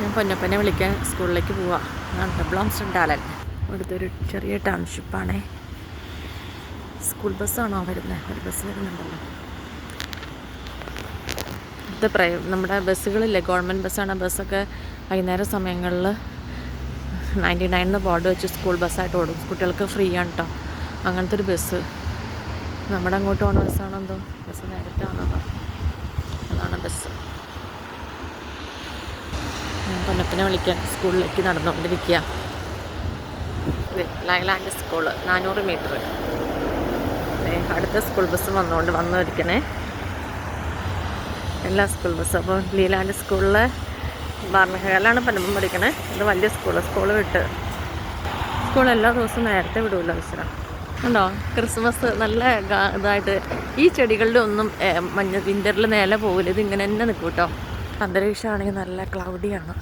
ഞാൻ പൊന്നപ്പനെ വിളിക്കാൻ സ്കൂളിലേക്ക് പോവാം. ബ്ലോംസ്ഡാലൻ ഇവിടുത്തെ ഒരു ചെറിയ ടൗൺഷിപ്പാണേ. സ്കൂൾ ബസ്സാണോ വരുന്നത്? ഒരു ബസ് വരുന്നുണ്ടല്ലോ. ഇവിടുത്തെ നമ്മുടെ ബസ്സുകളില്ലേ, ഗവൺമെൻറ് ബസ്സാണ്. ബസ്സൊക്കെ വൈകുന്നേര സമയങ്ങളിൽ 99 ബോർഡ് വെച്ച് സ്കൂൾ ബസ്സായിട്ട് ഓടും. കുട്ടികൾക്ക് ഫ്രീ ആണ് കേട്ടോ. അങ്ങനത്തെ ഒരു ബസ്. നമ്മുടെ അങ്ങോട്ട് പോകുന്ന ബസ്സാണോ എന്തോ. ബസ് നേരത്താണോ? അതാണ് ബസ്. ഞാൻ പൊന്നപ്പനെ വിളിക്കാൻ സ്കൂളിലേക്ക് നടന്നുകൊണ്ടിരിക്കുക. Leyland school 400 metre. അടുത്ത സ്കൂൾ ബസ് വന്നിരിക്കണേ. എല്ലാ സ്കൂൾ ബസ്സും. അപ്പോൾ ലീലാൻഡ് സ്കൂളിലെ ബാർണഹയിലാണ് പൊന്നപ്പൻ പഠിക്കണേ. ഇത് വലിയ സ്കൂൾ വിട്ട് സ്കൂൾ എല്ലാ ദിവസവും നേരത്തെ വിടുമല്ലോ വിശ്രം ഉണ്ടോ. ക്രിസ്മസ് നല്ല ഇതായിട്ട് ഈ ചെടികളുടെ ഒന്നും വിൻ്ററിൽ നേരെ പോകില്ല. ഇത് ഇങ്ങനെ തന്നെ നിൽക്കും കേട്ടോ. അന്തരീക്ഷമാണെങ്കിൽ നല്ല ക്ലൗഡിയാണ്.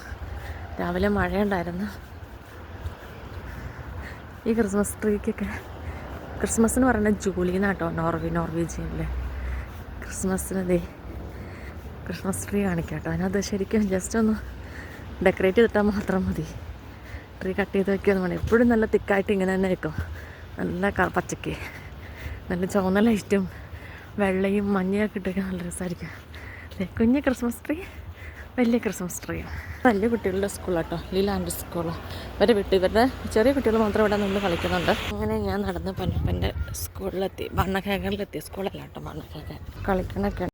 രാവിലെ മഴയുണ്ടായിരുന്നു. ഈ ക്രിസ്മസ് ട്രീക്കൊക്കെ ക്രിസ്മസ് എന്ന് പറയുന്നത് ജൂലൈന്നാട്ടോ. നോർവീജിയനിലെ ക്രിസ്മസ് ട്രീ കാണിക്കാം കേട്ടോ. അതിനകത്ത് ശരിക്കും ജസ്റ്റ് ഒന്ന് ഡെക്കറേറ്റ് ചെയ്തിട്ടാൽ മാത്രം മതി. ട്രീ കട്ട് ചെയ്ത് വയ്ക്കുകയൊന്നും വേണം. എപ്പോഴും നല്ല തിക്കായിട്ട് ഇങ്ങനെ തന്നെ വെക്കും. നല്ല പച്ചക്ക് നല്ല ചുവന്ന ലൈറ്റും വെള്ളയും മഞ്ഞയൊക്കെ ഇട്ടൊക്കെ നല്ല രസമായിരിക്കും. കുഞ്ഞ് ക്രിസ്മസ് ട്രീ, വലിയ ക്രിസ്മസ് ട്രീ. വലിയ കുട്ടികളുടെ സ്കൂളാട്ടോ ലീലാൻഡ് സ്കൂള്. ഇവരുടെ ചെറിയ കുട്ടികൾ മാത്രം ഇവിടെ നിന്ന് കളിക്കുന്നുണ്ട്. അങ്ങനെ ഞാൻ നടന്ന് പൊന്നപ്പൻ്റെ സ്കൂളിലെത്തി. ബണ്ണഖേഖറിലെത്തി. സ്കൂളല്ല കേട്ടോ, ബണ്ണഖേഖർ കളിക്കണൊക്കെ.